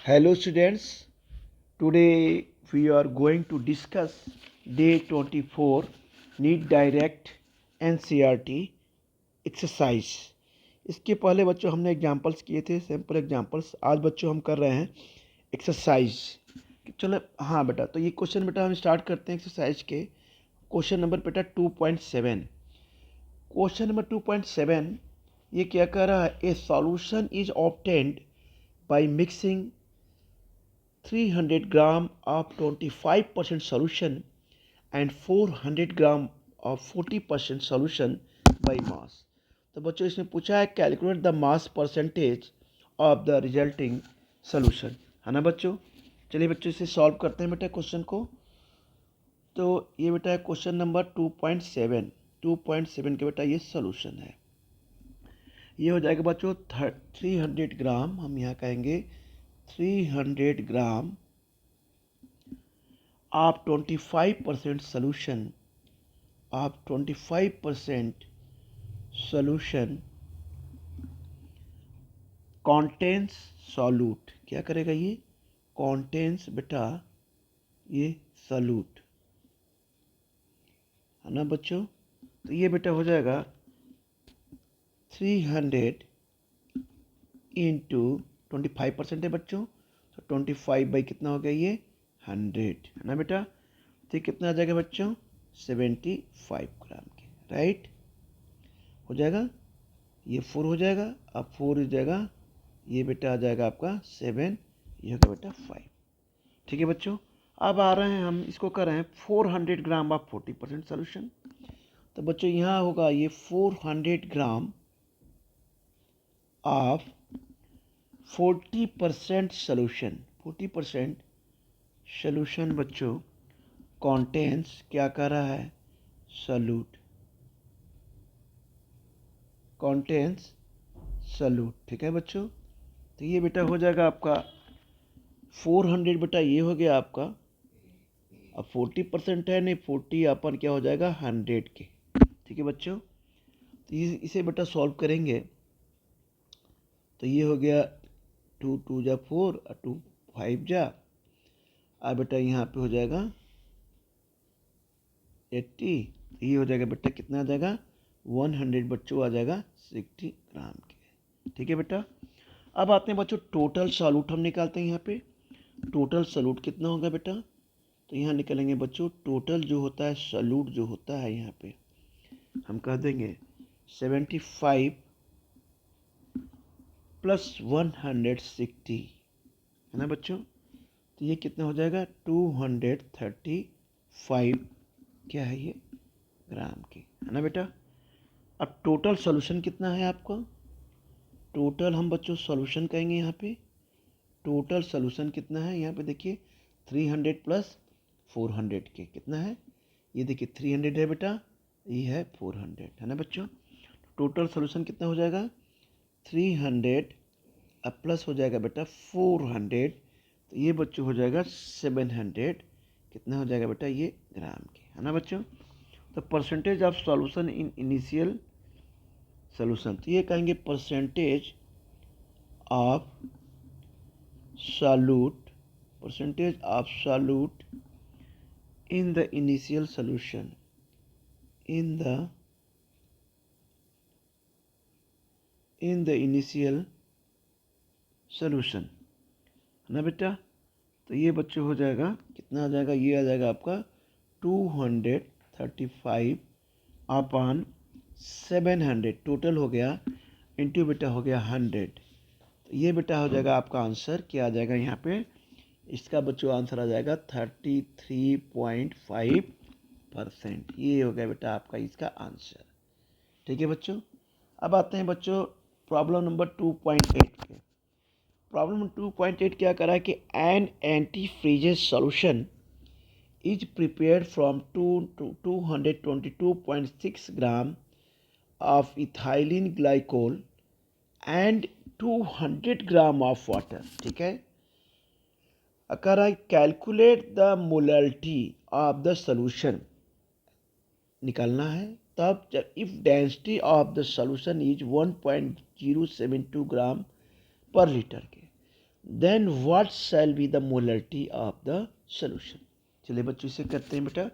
Hello students, today we are going to discuss day 24 NEET Direct NCERT exercise। इसके पहले बच्चों हमने examples किए थे, सैम्पल एग्जाम्पल्स। आज बच्चों हम कर रहे हैं एक्सरसाइज। चलो हाँ बेटा, तो ये क्वेश्चन बेटा हम स्टार्ट करते हैं एक्सरसाइज के। क्वेश्चन नंबर बेटा 2.7। क्वेश्चन नंबर 2.7 ये क्या कह रहा है? ए solution is obtained by mixing 300 gram of 25% solution and 400 gram of 40% solution by mass। तो बच्चों इसने पूछा है calculate the mass percentage of the resulting solution, है ना बच्चों। चलिए बच्चों इसे सॉल्व करते हैं बेटा क्वेश्चन को। तो ये बेटा है क्वेश्चन नंबर 2.7। 2.7 के बेटा ये सोल्यूशन है। ये हो जाएगा बच्चों 300 ग्राम, हम यहाँ कहेंगे 300 ग्राम आप 25% सोल्यूशन, आप 25% सोल्यूशन कॉन्टेंस सॉल्यूट। क्या करेगा ये? कॉन्टेंस बेटा ये सॉल्यूट, है ना बच्चों। तो ये बेटा हो जाएगा 300 इंटू 25% है बच्चों, तो 25 बाई कितना हो गया ये 100, है ना बेटा। तो ये कितना आ जाएगा बच्चों? 75 ग्राम के, राइट। हो जाएगा, ये 4 हो जाएगा, अब 4 हो जाएगा, ये बेटा आ जाएगा आपका 7, ये होगा बेटा 5। ठीक है बच्चों। अब आ रहे हैं हम इसको कर रहे हैं 400 ग्राम ऑफ 40% सोल्यूशन। तो बच्चों यहाँ होगा ये 400 ग्राम ऑफ 40% सोल्यूशन। 40% सोल्यूशन बच्चों कॉन्टेंस क्या कर रहा है? Solute, contains solute. ठीक है बच्चों। तो ये बेटा हो जाएगा आपका 400 बेटा ये हो गया आपका, अब 40% है नहीं, 40 अपन क्या हो जाएगा 100 के। ठीक है बच्चों। तो इसे बेटा सॉल्व करेंगे तो ये हो गया 2 2 जा 4 और 2 5 जा। अब बेटा यहाँ पे हो जाएगा 80, ये हो जाएगा बेटा कितना आ जाएगा 100 बच्चों आ जाएगा 60 ग्राम के। ठीक है बेटा। अब आते हैं बच्चों टोटल सॉल्यूट हम निकालते हैं। यहाँ पे टोटल सॉल्यूट कितना होगा बेटा? तो यहाँ निकलेंगे बच्चों टोटल जो होता है सॉल्यूट जो होता है यहाँ पे हम कह देंगे 75 प्लस 160, है ना बच्चों। तो ये कितना हो जाएगा 235, क्या है ये ग्राम की, है ना बेटा। अब टोटल सॉल्यूशन कितना है आपको? टोटल हम बच्चों सॉल्यूशन कहेंगे यहाँ पे। टोटल सॉल्यूशन कितना है यहाँ पे देखिए 300 प्लस 400 के कितना है? ये देखिए 300 है बेटा, ये है 400, है ना बच्चों। टोटल सॉल्यूशन कितना हो जाएगा 300 अब प्लस हो जाएगा बेटा 400, तो ये बच्चों हो जाएगा 700, कितना हो जाएगा बेटा ये ग्राम के, है ना बच्चों। तो percentage of solution in initial solution, तो ये कहेंगे percentage of solute, percentage of solute in the initial solution, in the initial solution, है ना बेटा। तो ये बच्चों हो जाएगा कितना आ जाएगा? ये आ जाएगा आपका 235 अपॉन 700 टोटल हो गया, इंटू बेटा हो गया 100। तो ये बेटा हो जाएगा आपका आंसर, क्या आ जाएगा यहाँ पे? इसका बच्चों आंसर आ जाएगा 33.5%। ये हो गया बेटा आपका इसका आंसर। ठीक है बच्चों। अब आते हैं बच्चों प्रॉब्लम नंबर 2.8 पे। प्रॉब्लम नंबर 2.8 क्या करा है कि an anti freezes solution is prepared from 222.6 gram of ethylene glycol and 200 gram of water. ठीक है। अगर I calculate the molality of the solution निकालना है, तब जब if density of the solution is 1.072 gram per litre के, then what shall be the molarity of the solution. चलिए बच्चों इसे करते हैं बेटा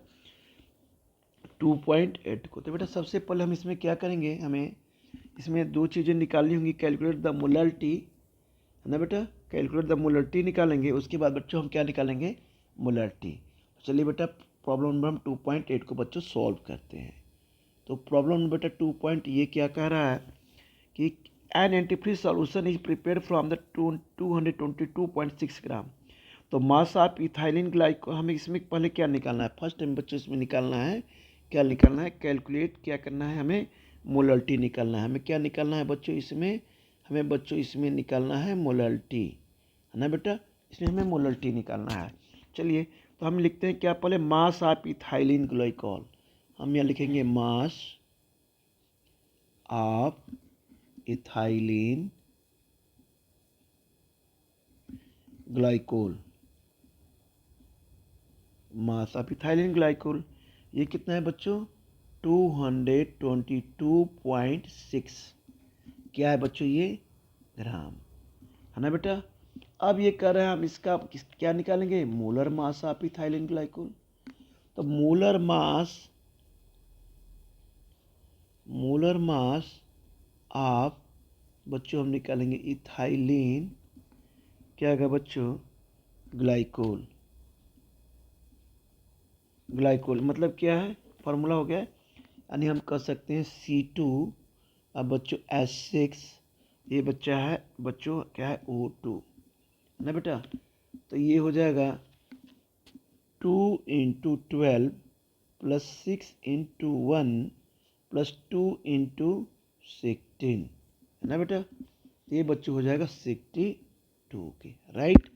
2.8 को। तो बेटा सबसे पहले हम इसमें क्या करेंगे, हमें इसमें दो चीज़ें निकालनी होंगी। कैलकुलेट द मोलरिटी है ना बेटा, कैलकुलेट द मोलरिटी निकालेंगे, उसके बाद बच्चों हम क्या निकालेंगे, मोलरिटी। चलिए बेटा प्रॉब्लम नंबर हम 2.8 को बच्चों सॉल्व करते हैं। तो प्रॉब्लम नंबर बेटा 2 पॉइंट ये क्या कह रहा है कि an antifreeze solution is prepared from the 222.6 gram. तो मास ऑफ इथाइलिन ग्लाइकोल, हमें इसमें पहले क्या निकालना है, फर्स्ट टाइम बच्चों इसमें निकालना है, क्या निकालना है, कैलकुलेट क्या करना है, हमें मोलरिटी निकालना है। हमें क्या निकालना है बच्चों इसमें, हमें बच्चों इसमें निकालना है मोलरिटी, है ना बेटा, इसमें हमें मोलरिटी निकालना है। चलिए तो हम लिखते हैं क्या, पहले मास ऑफ इथाइलिन ग्लाइकोल, हम यहाँ लिखेंगे mass of ethylene glycol, mass of ethylene glycol ये कितना है बच्चों 222.6, क्या है बच्चों ये ग्राम, है ना बेटा। अब ये कर रहे हैं हम इसका क्या निकालेंगे, molar mass of ethylene glycol. तो मोलर मास ऑफ बच्चों हम निकालेंगे इथाइलिन, क्या होगा बच्चों ग्लाइकोल, ग्लाइकोल मतलब क्या है, फार्मूला हो गया, यानी हम कह सकते हैं C2, अब बच्चों H6, ये बच्चा है बच्चों क्या है O2 ना बेटा। तो ये हो जाएगा 2 × 12 + 6 × 1 + 2 × 16 है ना बेटा। तो ये बच्चों हो जाएगा 62 के, राइट।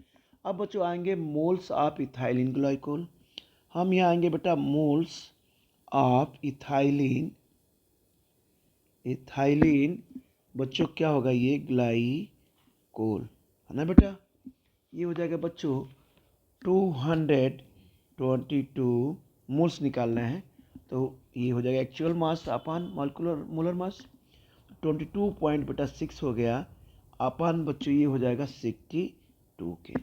अब बच्चों आएंगे मोल्स ऑफ इथाइलिन ग्लाइकोल, हम यहाँ आएंगे बेटा मोल्स ऑफ इथाइलिन बच्चों क्या होगा ये ग्लाइकोल, है ना बेटा। ये हो जाएगा बच्चों 222 मोल्स निकालना है, तो ये हो जाएगा एक्चुअल मास अपन मोलर मास 22.6 हो गया अपन बच्चों, ये हो जाएगा 62 के।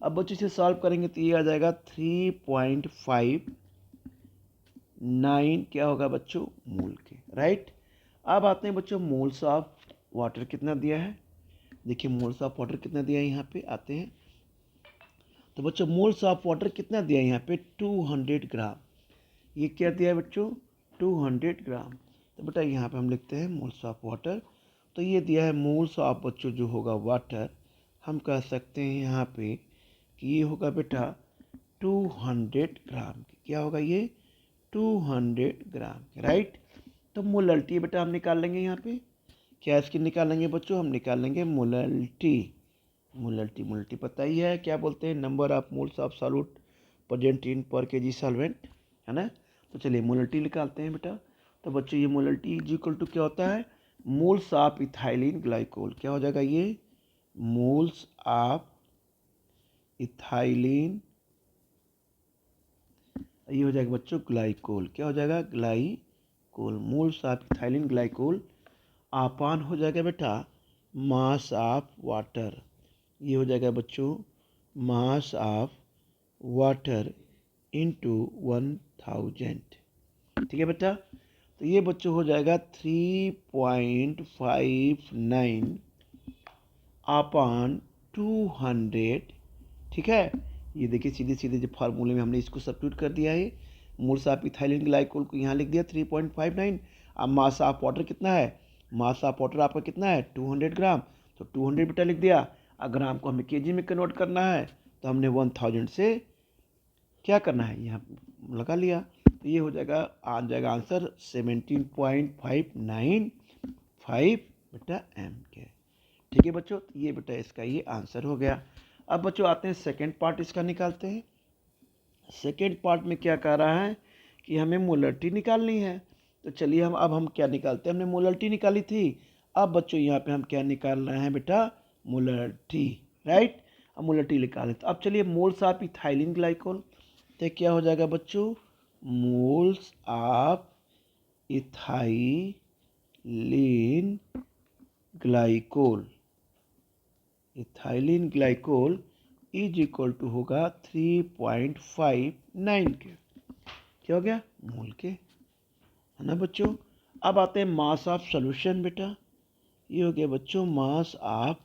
अब बच्चों इसे सॉल्व करेंगे तो ये आ जाएगा 3.59 क्या होगा बच्चों मोल के, राइट। अब आते हैं बच्चों मोल्स ऑफ वाटर कितना दिया है, देखिए मोल्स ऑफ वाटर कितना दिया है, यहाँ पे आते हैं तो बच्चों मोल्स ऑफ वाटर कितना दिया है यहाँ पे 200 ग्राम, ये क्या दिया है बच्चों 200 ग्राम। तो बेटा यहाँ पे हम लिखते हैं मोल्स ऑफ वाटर, तो ये दिया है मोल्स ऑफ बच्चों जो होगा वाटर, हम कह सकते हैं यहाँ पे कि ये होगा बेटा 200 ग्राम की, क्या होगा ये 200 ग्राम, राइट। तो मोलरिटी बेटा हम निकाल लेंगे यहाँ पे, क्या इसकी निकालेंगे बच्चों, हम निकाल लेंगे मोलरिटी पता ही है क्या बोलते हैं, number of moles of solute present in पर केजी सॉल्वेंट, है ना। तो चलिए मोलरिटी निकालते हैं बेटा। तो बच्चों ये मोलरिटी इज इक्वल टू क्या होता है, मोल्स ऑफ इथाइलिन ग्लाइकोल, क्या हो जाएगा ये मोल्स ऑफ इथाइलिन, ये हो जाएगा बच्चों ग्लाइकोल, क्या हो जाएगा glycol, moles of ethylene glycol आपान हो जाएगा बेटा मास ऑफ वाटर, ये हो जाएगा बच्चों मास ऑफ वाटर इंटू 1000, ठीक है बेटा। तो ये बच्चों हो जाएगा 3.59 अपान 200, ठीक है। ये देखिए सीधे सीधे जो फार्मूले में हमने इसको सब्स्टिट्यूट कर दिया है, मोल्स ऑफ इथाइलिन ग्लाइकोल को यहाँ लिख दिया 3.59। अब मास ऑफ वाटर कितना है, मास ऑफ वाटर आपका कितना है 200 ग्राम, तो 200 बेटा लिख दिया। अगर ग्राम को हमें केजी में कन्वर्ट करना है तो हमने 1000 से क्या करना है यहाँ लगा लिया, तो ये हो जाएगा आ जाएगा आंसर 17.595 बेटा एम के, ठीक है बच्चों। तो ये बेटा इसका ये आंसर हो गया। अब बच्चों आते हैं सेकेंड पार्ट इसका निकालते हैं। सेकेंड पार्ट में क्या कह रहा है कि हमें मोलरिटी निकालनी है, तो चलिए हम क्या निकालते हैं, हमने मोलरिटी निकाली थी, अब बच्चों यहाँ पे हम क्या निकाल रहे हैं बेटा मोलरिटी, राइट। अब मोलरिटी निकालें तो अब चलिए मोल्स ऑफ इथाइलिन ग्लाइकोल, तो क्या हो जाएगा बच्चों moles of ethylene glycol, ethylene glycol is equal to होगा 3.59 के। क्या हो गया? मोल के, है ना बच्चों। अब आते हैं मास ऑफ सॉल्यूशन बेटा। ये हो गया बच्चों मास ऑफ,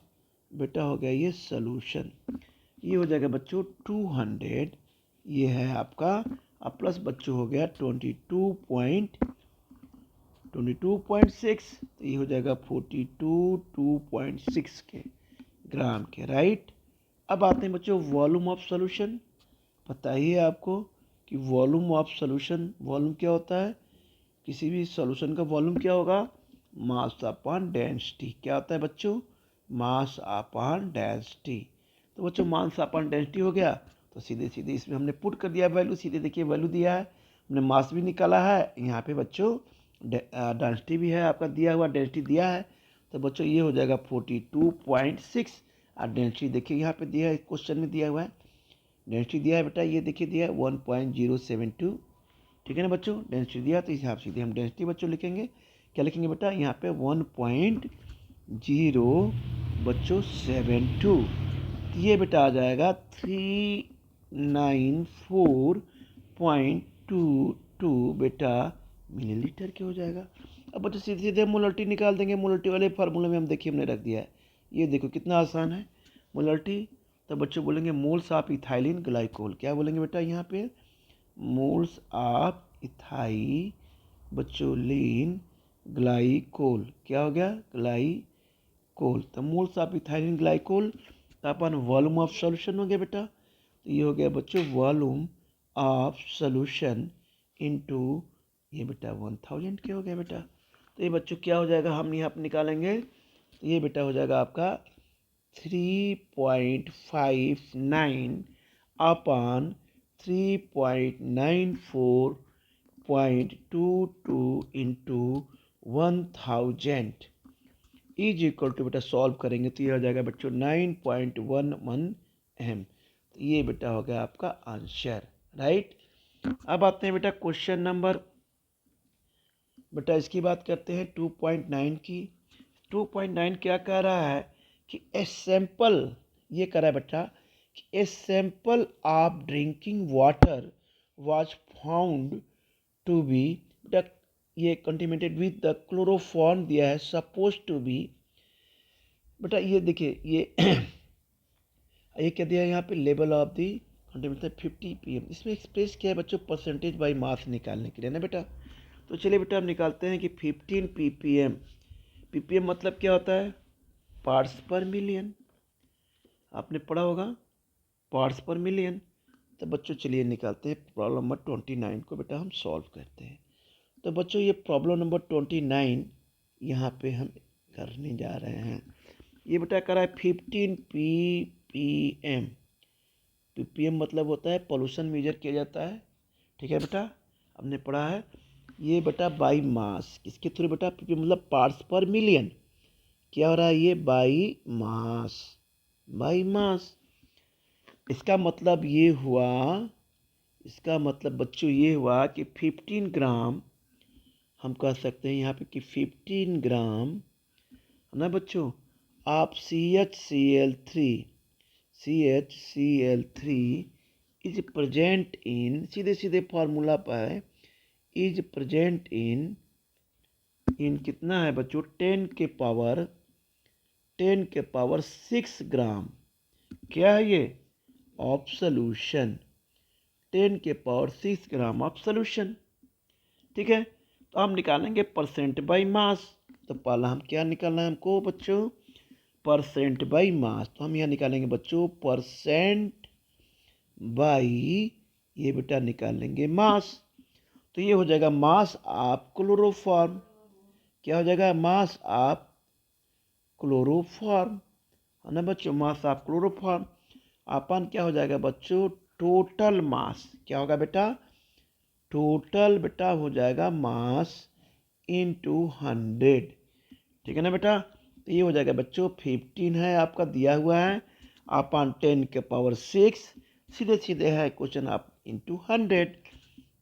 बेटा हो गया ये सॉल्यूशन। ये हो जाएगा बच्चों 200, ये है आपका, अब प्लस बच्चों हो गया 22.6, तो ये हो जाएगा 42.6 के ग्राम के, राइट। अब आते हैं बच्चों वॉल्यूम ऑफ सॉल्यूशन। पता ही है आपको कि वॉल्यूम ऑफ सॉल्यूशन, वॉल्यूम क्या होता है? किसी भी सॉल्यूशन का वॉल्यूम क्या होगा? Mass upon density. क्या होता है बच्चों? Mass upon density. तो बच्चों मास अपॉन डेंसिटी हो गया, तो सीधे सीधे इसमें हमने पुट कर दिया वैल्यू। सीधे देखिए वैल्यू दिया है, हमने मास भी निकाला है, यहाँ पे बच्चों डेंसिटी भी है आपका दिया हुआ, डेंसिटी दिया है। तो बच्चों ये हो जाएगा 42.6, और डेंसिटी देखिए यहाँ पे दिया है, क्वेश्चन में दिया हुआ है डेंसिटी दिया है बेटा, ये देखिए दिया है 1.072। ठीक है ना बच्चों, डेंसिटी दिया, तो इस हिसाब से हम डेंसिटी बच्चों लिखेंगे। क्या लिखेंगे बेटा? यहाँ पे 1.0 बच्चों 72, तो ये बेटा आ जाएगा 394.22 बेटा मिलीलीटर के हो जाएगा। अब बच्चों सीधे सीधे मोलरिटी निकाल देंगे। मोलरिटी वाले फार्मूले में हम देखिए हमने रख दिया है, ये देखो कितना आसान है मोलरिटी। तो बच्चों बोलेंगे मोल्स ऑफ इथाइलिन ग्लाइकोल। क्या बोलेंगे बेटा यहाँ पे? मोल्स ऑफ इथाई बच्चों लीन ग्लाइकोल। क्या हो गया? ग्लाइकोल। तो मोल्स ऑफ इथाइलिन ग्लाइकोल, तो अपन वॉल्यूम ऑफ सॉल्यूशन हो गया बेटा, तो ये हो गया बच्चों वॉल्यूम ऑफ सॉल्यूशन इनटू ये बेटा 1000 क्या हो गया बेटा। तो ये बच्चों क्या हो जाएगा, हम यहाँ पर निकालेंगे, तो ये बेटा हो जाएगा आपका 3.59 upon 3.94.22 into 1000 is equal to बेटा सॉल्व करेंगे तो ये हो जाएगा बच्चों 9.11 एम। तो ये बेटा हो गया आपका आंसर, राइट। अब आते हैं बेटा क्वेश्चन नंबर, बेटा इसकी बात करते हैं 2.9 की। 2.9 क्या कह रहा है कि ए सैंपल, ये कह रहा है बेटा कि a sample of drinking water was found to be, बेटा ये कंटिमेंटेड विद द क्लोरोफॉर्म दिया है, सपोज टू बी, बेटा ये देखिए ये ये क्या दिया है यहाँ पे, लेवल ऑफ दी कंटिमेंटेड 50 pm। इसमें एक्सप्रेस किया है बच्चों परसेंटेज बाई मास निकालने के लिए ना बेटा। तो चलिए बेटा हम निकालते हैं कि 15 ppm। ppm मतलब क्या होता है? पार्ट्स पर मिलियन, आपने पढ़ा होगा पार्ट्स पर मिलियन। तो बच्चों चलिए निकालते हैं प्रॉब्लम नंबर 29 को बेटा हम सॉल्व करते हैं। तो बच्चों ये प्रॉब्लम नंबर 29 यहाँ पे हम करने जा रहे हैं। ये बेटा कर रहा है 15 ppm। ppm मतलब होता है पोल्यूशन मेजर किया जाता है, ठीक है बेटा, हमने पढ़ा है। ये बेटा बाई मास, किसके थ्रू बेटा? ppm मतलब पार्ट्स पर मिलियन। क्या हो रहा है? ये बाई मास, बाई मास। इसका मतलब ये हुआ, इसका मतलब बच्चों ये हुआ कि 15 ग्राम, हम कह सकते हैं यहाँ पे कि 15 ग्राम है ना बच्चों आप CHCl3 इज प्रेजेंट इन, सीधे सीधे फार्मूला पर, इज प्रेजेंट इन कितना है बच्चों? 10 के पावर 6 ग्राम। क्या है ये? ऑफ सॉल्यूशन, 10 के पावर 6 ग्राम ऑफ सॉल्यूशन, ठीक है। तो हम निकालेंगे परसेंट बाई मास। तो पहला हम क्या निकालना है हमको बच्चों? Percent by mass. तो हम यहाँ निकालेंगे बच्चों परसेंट बाई, ये बेटा निकालेंगे मास। तो ये हो जाएगा मास ऑफ क्लोरोफॉर्म। क्या हो जाएगा? मास ऑफ क्लोरोफॉर्म, है ना बच्चों, मास ऑफ क्लोरोफॉर्म अपन क्या हो जाएगा बच्चों? Total mass. क्या होगा बेटा? टोटल बेटा हो जाएगा मास इंटू 100, ठीक है ना बेटा। तो ये हो जाएगा बच्चों 15 है आपका दिया हुआ है अपन 10 के पावर 6, सीधे सीधे है क्वेश्चन आप इंटू 100।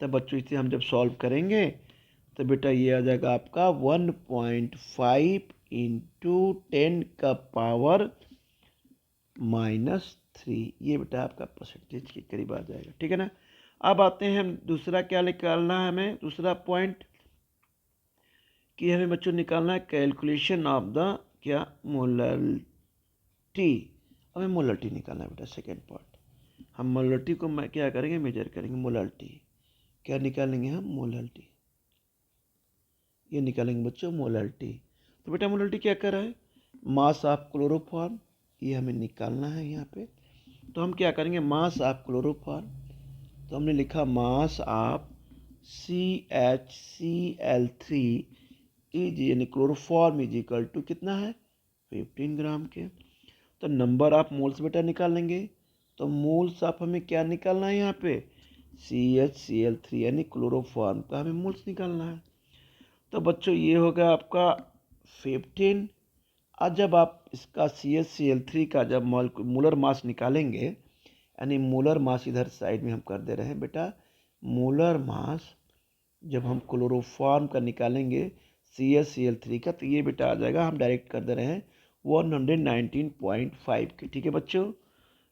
तो बच्चों इसे हम जब सॉल्व करेंगे तो बेटा ये आ जाएगा आपका 1.5 इंटू 10 का पावर -3। ये बेटा आपका परसेंटेज के करीब आ जाएगा, ठीक है ना। अब आते हैं हम दूसरा क्या निकालना है हमें, दूसरा पॉइंट कि हमें बच्चों निकालना है कैलकुलेशन ऑफ द क्या मोलरिटी। हमें मोलरिटी निकालना है बेटा, सेकेंड पार्ट। हम मोलरिटी को क्या करेंगे, मेजर करेंगे। मोलरिटी क्या निकालेंगे हम, मोलरिटी ये निकालेंगे बच्चों, मोलरिटी। तो बेटा मोलरिटी क्या कर रहा है, मास ऑफ क्लोरोफॉर्म, ये हमें निकालना है यहाँ पे। तो हम क्या करेंगे, मास ऑफ क्लोरोफॉर्म, तो हमने लिखा मास ऑफ CHCl3 इज यानी क्लोरोफॉर्म इज इक्वल टू कितना है, 15 ग्राम के। तो नंबर ऑफ मोल्स बेटा निकालेंगे। तो मोल्स ऑफ हमें क्या निकालना है यहाँ पे, CHCl3 यानी क्लोरोफॉर्म का हमें मोल्स निकालना है। तो बच्चों ये होगा आपका 15। आज जब आप इसका CHCl3 का जब मोलर मास निकालेंगे, यानी मोलर मास इधर साइड में हम कर दे रहे हैं बेटा, मोलर मास जब हम क्लोरोफॉर्म का निकालेंगे CHCl3 का, तो ये बेटा आ जाएगा, हम डायरेक्ट कर दे रहे हैं 119.5 के, ठीक है बच्चों,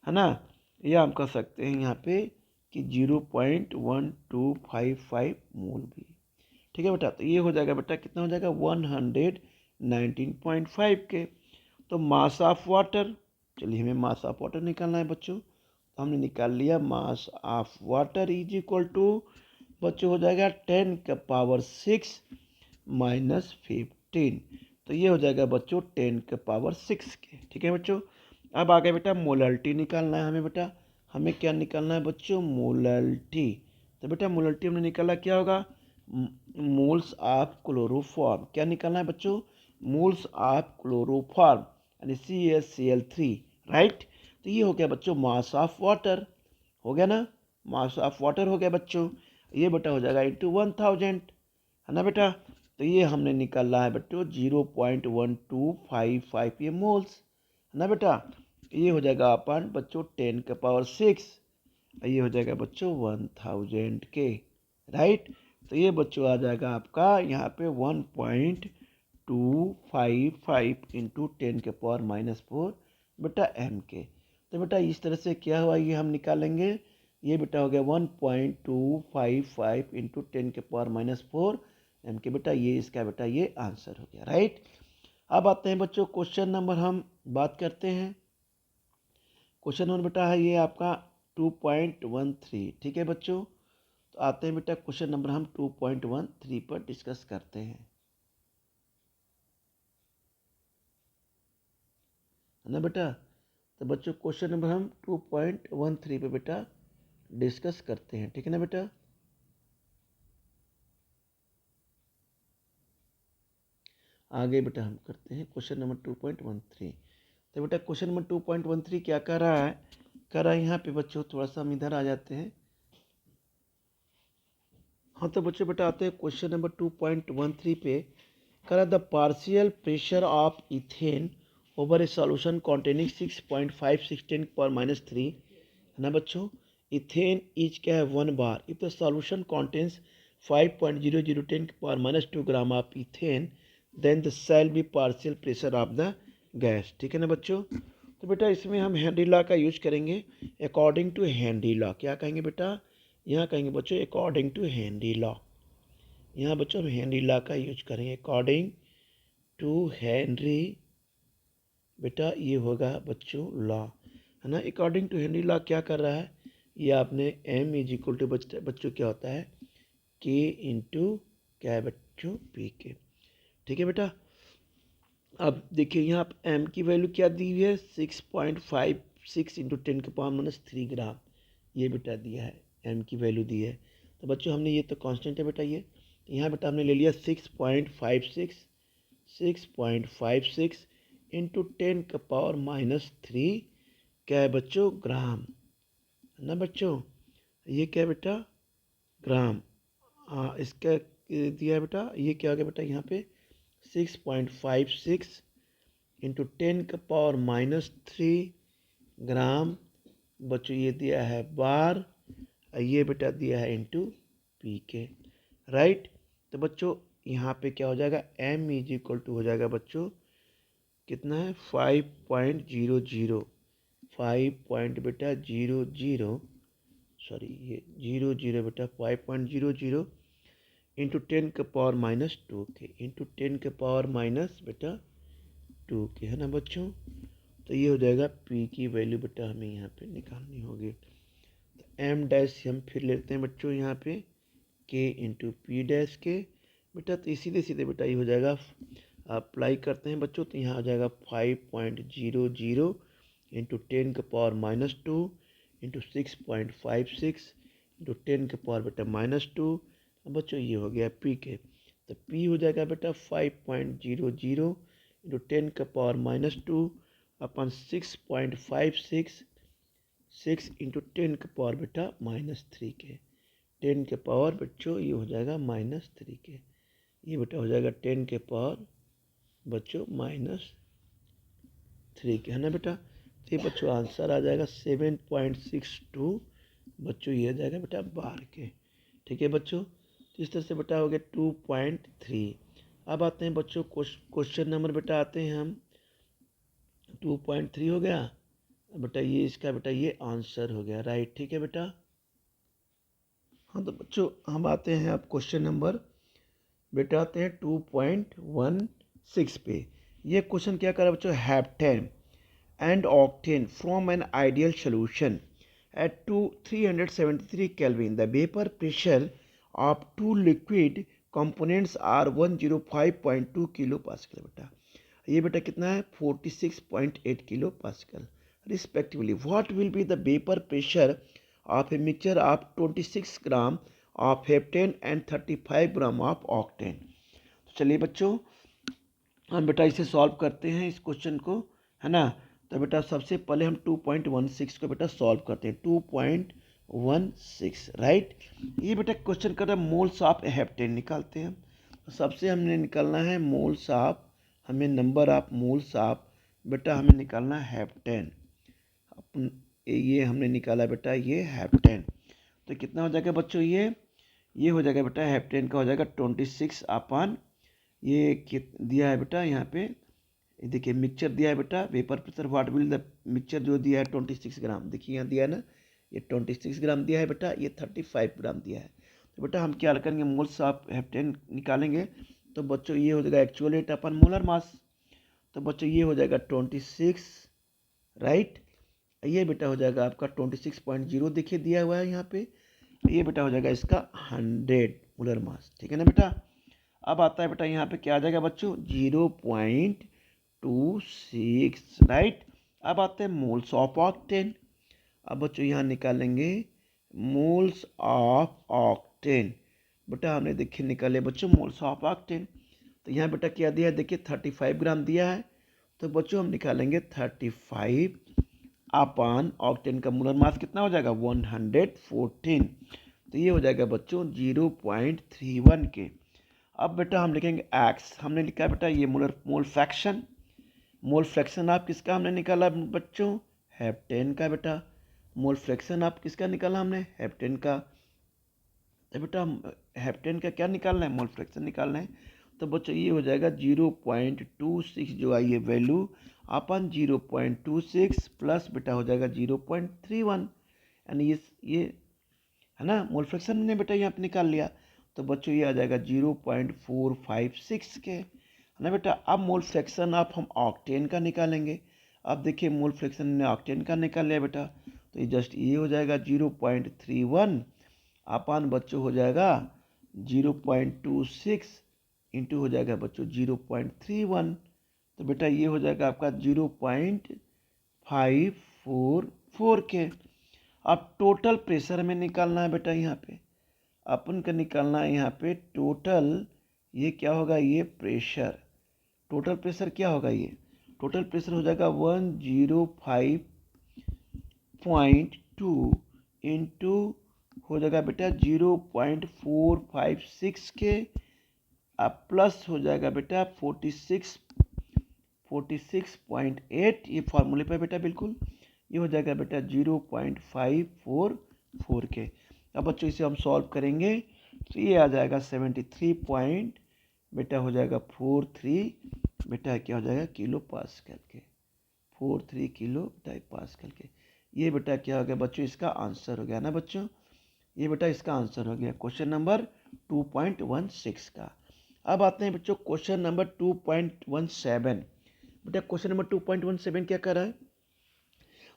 है ना। या हम कह सकते हैं यहाँ पे कि 0.1255 मोल भी, ठीक है बेटा। तो ये हो जाएगा बेटा, कितना हो जाएगा, 119.5 के। तो मास ऑफ वाटर, चलिए हमें मास ऑफ वाटर निकालना है बच्चों। तो हमने निकाल लिया mass of water is equal to बच्चों हो जाएगा 10⁻6 माइनस 15। तो ये हो जाएगा बच्चों 10⁻6 के, ठीक है बच्चों। अब आगे बेटा मोलरिटी निकालना है हमें बेटा, हमें क्या निकालना है बच्चों, मोलरिटी। तो बेटा मोलरिटी हमने निकाला, क्या होगा, मोल्स ऑफ क्लोरोफॉर्म, क्या निकालना है बच्चों, मोल्स ऑफ क्लोरोफॉर्म यानी CHCl3, राइट। तो ये हो गया बच्चों मास ऑफ वाटर, हो गया ना, मास ऑफ वाटर हो गया बच्चों। ये बेटा हो जाएगा इंटू 1000, है ना बेटा। तो ये हमने निकाला है बच्चों 0.1255 ये मोल्स, है ना बेटा। ये हो जाएगा अपन बच्चों 10⁻6, ये हो जाएगा बच्चों 1000 के, राइट। तो ये बच्चों आ जाएगा आपका यहाँ पे 1.255 इंटू 10⁻⁻4 बेटा m के। तो बेटा इस तरह से क्या हुआ, ये हम निकालेंगे, ये बेटा हो गया 1.255 इंटू 10⁻⁻4 m के बेटा, ये इसका बेटा ये आंसर हो गया, राइट। अब आते हैं बच्चों क्वेश्चन नंबर, हम बात करते हैं क्वेश्चन नंबर बेटा है ये आपका 2.13, ठीक है बच्चों। तो आते हैं बेटा क्वेश्चन नंबर हम 2.13 पर डिस्कस करते हैं, है ना बेटा। तो बच्चों क्वेश्चन नंबर हम 2.13 पे बेटा डिस्कस करते हैं, ठीक है ना बेटा। आगे बेटा हम करते हैं क्वेश्चन नंबर 2.13। तो बेटा क्वेश्चन नंबर 2.13 क्या कर रहा है, कर रहा है यहाँ पे बच्चों, थोड़ा सा हम इधर आ जाते हैं। हाँ तो बच्चों बेटा आते हैं क्वेश्चन नंबर 2.13 पे, कर the partial pressure of ethane over A solution containing 6.56 10⁻³ है ना बच्चों। इथेन इज क्या है 1 bar, if the solution contains 5.00 10⁻² gram of ethane then the cell be partial pressure of the gas, ठीक है ना बच्चों। तो बेटा इसमें हम हेनरी लॉ का यूज करेंगे, अकॉर्डिंग टू हेनरी लॉ, क्या कहेंगे बेटा, यहाँ कहेंगे बच्चों अकॉर्डिंग टू हेनरी लॉ। यहाँ बच्चों हम हेनरी लॉ का यूज करेंगे, अकॉर्डिंग टू हेनरी बेटा ये होगा बच्चों लॉ, है ना। अकॉर्डिंग टू हेनरी लॉ क्या कर रहा है, ये आपने m इज इक्वल टू बच्चों क्या होता है k इंटू क्या है बच्चों p के, ठीक है बेटा। अब देखिए यहाँ आप m की वैल्यू क्या दी हुई है 6.56 इंटू 10⁻³ ग्राम, ये बेटा दिया है, m की वैल्यू दी है। तो बच्चों हमने ये तो कांस्टेंट है बेटा, ये यहाँ बेटा हमने ले लिया 6.56 इंटू 10⁻³ क्या है बच्चों ग्राम, है ना बच्चों। ये क्या है बेटा ग्राम, इसका दिया है बेटा, ये क्या हो गया बेटा यहाँ पे 6.56 इंटू 10⁻³ ग्राम बच्चों, ये दिया है बार, ये बेटा दिया है इंटू पी के, राइट। तो बच्चों यहाँ पे क्या हो जाएगा m इज इक्वल टू हो जाएगा बच्चों कितना है 5.00 5.00 सॉरी ये 00 बेटा 5.00 इंटू 10⁻² के इंटू 10⁻- बेटा 2 के, है ना बच्चों। तो ये हो जाएगा p की वैल्यू बेटा हमें यहाँ पे निकालनी होगी। तो m डैश हम फिर लेते हैं बच्चों यहाँ पे k इंटू पी डैश के बेटा। तो सीधे सीधे बेटा ये हो जाएगा, अप्लाई करते हैं बच्चों, तो यहाँ हो जाएगा 5.00 इंटू 10⁻² इंटू 6.56 इंटू 10⁻² बेटा -2। अब बच्चों ये हो गया पी के, तो पी हो जाएगा बेटा 5.00 इंटू 10⁻² अपन 6.56 6 इंटू 10⁻³ बेटा -3 के 10⁻³ बच्चों ये हो जाएगा -3 के, ये बेटा हो जाएगा 10⁻³ बच्चों -3 के, है ना बेटा। तो ये बच्चों आंसर आ जाएगा 7.62 बच्चों, ये आ जाएगा बेटा बार के। ठीक है बच्चों, तो इस तरह से बेटा हो गया 2.3। अब आते हैं बच्चों क्वेश्चन नंबर बेटा आते हैं हम 2.3 हो गया बेटा, ये इसका बेटा ये आंसर हो गया, राइट। ठीक है बेटा। हाँ तो बच्चों हम आते हैं अब क्वेश्चन नंबर बेटा आते हैं 2.16 पे। ये क्वेश्चन क्या कर रहा है बच्चों, heptane and octane from an ideal solution at 373 Kelvin. The vapor pressure of two liquid components are 105.2 kilo pascal बेटा। ये बेटा कितना है 46.8 kilo pascal respectively. What will be the vapour pressure of a mixture of 26 gram of heptane and 35 gram of octane. तो चलिए बच्चों हम बेटा इसे सॉल्व करते हैं इस क्वेश्चन को, है ना। तो बेटा सबसे पहले हम 2.16 को बेटा सॉल्व करते हैं। 2.16 राइट। ये बेटा क्वेश्चन कर रहा है मोल्स ऑफ हेप्टेन निकालते हैं। तो सबसे हमने निकालना है मोल्स ऑफ, हमें नंबर ऑफ मोल्स ऑफ बेटा हमें निकालना है हेप्टेन। अपन ये हमने निकाला बेटा ये हेप्टेन। तो कितना हो जाएगा बच्चों, ये हो जाएगा बेटा हेप्टेन का हो जाएगा 26 अपान ये दिया है बेटा यहाँ पे, देखिए मिक्सचर दिया है बेटा vapour pressure what will the mixture जो दिया है 26 ग्राम, देखिए यहाँ दिया है ना, ये 26 ग्राम दिया है बेटा, ये 35 ग्राम दिया है। तो बेटा हम क्या करेंगे मोल्स ऑफ हेप्टेन निकालेंगे। तो बच्चों ये हो जाएगा एक्चुअल रेट अपन मोलर मास। तो बच्चों ये हो जाएगा 26 राइट। ये बेटा हो जाएगा आपका 26.0 देखिए दिया हुआ है यहाँ पे। ये बेटा हो जाएगा इसका 100 मोलर मास। ठीक है ना बेटा। अब आता है बेटा यहाँ पे क्या आ जाएगा बच्चों 0.26 राइट। अब आते हैं मोल्स ऑफ ऑक्टेन। अब बच्चों यहाँ निकालेंगे मोल्स ऑफ ऑक्टेन। बेटा हमने देखिए निकाले बच्चों मोल्स ऑफ ऑक्टेन। तो यहाँ बेटा क्या दिया है देखिए 35 ग्राम दिया है। तो बच्चों हम निकालेंगे 35 अपान ऑक्टेन का मोलर मास कितना हो जाएगा 114। तो ये हो जाएगा बच्चों 0.31 के। अब बेटा हम लिखेंगे x, हमने लिखा है बेटा ये मोल फ्रैक्शन। मोल फ्रैक्शन आप किसका हमने निकाला बच्चों हेप्टेन का बेटा। मोल फ्रैक्शन आप किसका निकाला हमने हेप्टेन का। तो बेटा हेप्टेन का क्या निकालना है मोल फ्रैक्शन निकालना है। तो बच्चों ये हो जाएगा 0.26 जो आई है वैल्यू अपन 0.26 प्लस बेटा हो जाएगा 0.31 यानी ये है ना मोल फ्रैक्शन ने बेटा यहाँ पे निकाल लिया। तो बच्चों ये आ जाएगा 0.456 के, है ना बेटा। अब मोल फ्रैक्शन आप हम ऑक्टेन का निकालेंगे। अब देखिए मोल फ्रैक्शन ने ऑक्टेन का निकाल लिया बेटा। तो ये जस्ट ये हो जाएगा 0.31 अपान बच्चों हो जाएगा 0.26 इंटू हो जाएगा बच्चों 0.31। तो बेटा ये हो जाएगा आपका 0.544 के। अब टोटल प्रेशर में निकालना है बेटा यहाँ पे अपन का निकालना है यहाँ पे टोटल, ये क्या होगा ये प्रेशर, टोटल प्रेशर क्या होगा ये टोटल प्रेशर हो जाएगा 105.2 इंटू हो जाएगा बेटा 0.456 के अब प्लस हो जाएगा बेटा 46.8 ये फार्मूले पे बेटा बिल्कुल ये हो जाएगा बेटा 0.544 के। अब बच्चों इसे हम सॉल्व करेंगे तो ये आ जाएगा 73 पॉइंट बेटा हो जाएगा 43 बेटा क्या हो जाएगा किलो पास्कल के 43 किलो बेटा पास्कल के। ये बेटा क्या हो गया बच्चों, इसका आंसर हो गया ना बच्चों, ये बेटा इसका आंसर हो गया क्वेश्चन नंबर 2.16 का। अब आते हैं बच्चों क्वेश्चन नंबर 2.17। बेटा क्वेश्चन नंबर 2.17 क्या कर रहा है,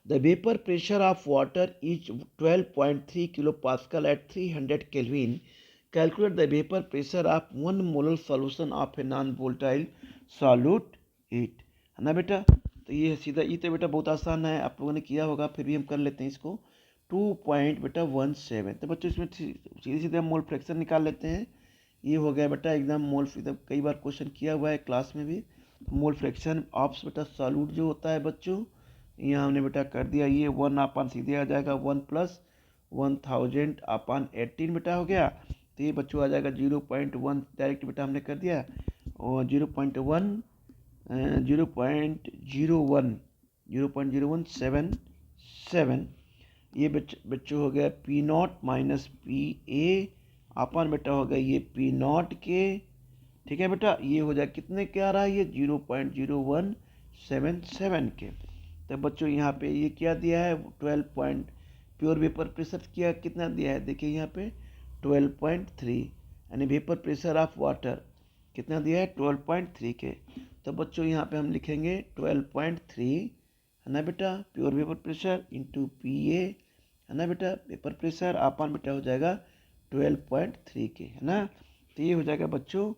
the vapour pressure of water is 12.3 kilo pascal at 300 kelvin, calculate the vapour pressure of 1 molar solution of a non volatile solute it, है ना बेटा। तो ये सीधा, ये तो बेटा बहुत आसान है, आप लोगों ने किया होगा, फिर भी हम कर लेते हैं इसको। 2.17, तो बच्चों इसमें सीधे सीधे हम मोल फ्रैक्शन निकाल लेते हैं। ये हो गया बेटा एकदम मोल, कई बार क्वेश्चन किया हुआ है क्लास में भी। मोल फ्रैक्शन ऑफ बेटा सॉल्यूट जो होता है बच्चों, यहाँ हमने बेटा कर दिया, ये 1 अपन सीधे आ जाएगा 1 + 1000/18 बेटा हो गया। तो ये बच्चों आ जाएगा 0.1 डायरेक्ट बेटा हमने कर दिया, और 0.0177। ये बच्चों हो गया P0 - PA अपन बेटा हो गया ये P0 के, ठीक है बेटा। ये हो जाए कितने क्या आ रहा है, ये 0.0177 के। तो बच्चों यहाँ पे ये क्या दिया है 12 प्योर वेपर प्रेशर किया कितना दिया है, देखिए यहाँ पे 12.3, यानी वेपर प्रेशर ऑफ वाटर कितना दिया है 12.3 के। तो बच्चों यहाँ पे हम लिखेंगे 12.3, है ना बेटा, pure vapour pressure into PA, है ना बेटा, वेपर प्रेशर अपन बेटा हो जाएगा 12.3 के, है ना। तो ये हो जाएगा बच्चों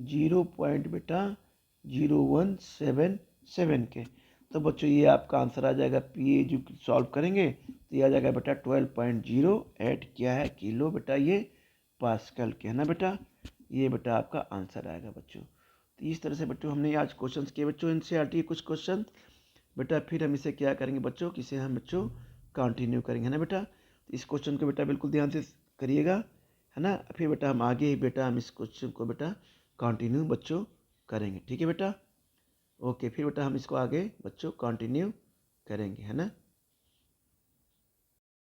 0.0177 के। तो बच्चों ये आपका आंसर आ जाएगा, PA जो सॉल्व करेंगे तो ये आ जाएगा बेटा 12.08 क्या है किलो बेटा ये पास्कल के, है ना बेटा। ये बेटा आपका आंसर आएगा बच्चों। तो इस तरह से बच्चों हमने आज क्वेश्चंस किए बच्चों, NCERT कुछ क्वेश्चन बेटा। फिर हम इसे क्या करेंगे बच्चों, किसे हम बच्चों कंटिन्यू करेंगे, है ना बेटा। तो इस क्वेश्चन को बेटा बिल्कुल ध्यान से करिएगा, है ना। फिर बेटा हम आगे बेटा हम इस क्वेश्चन को बेटा कंटिन्यू बच्चों करेंगे, ठीक है बेटा। ओके, फिर बेटा हम इसको आगे बच्चों कंटिन्यू करेंगे, है ना।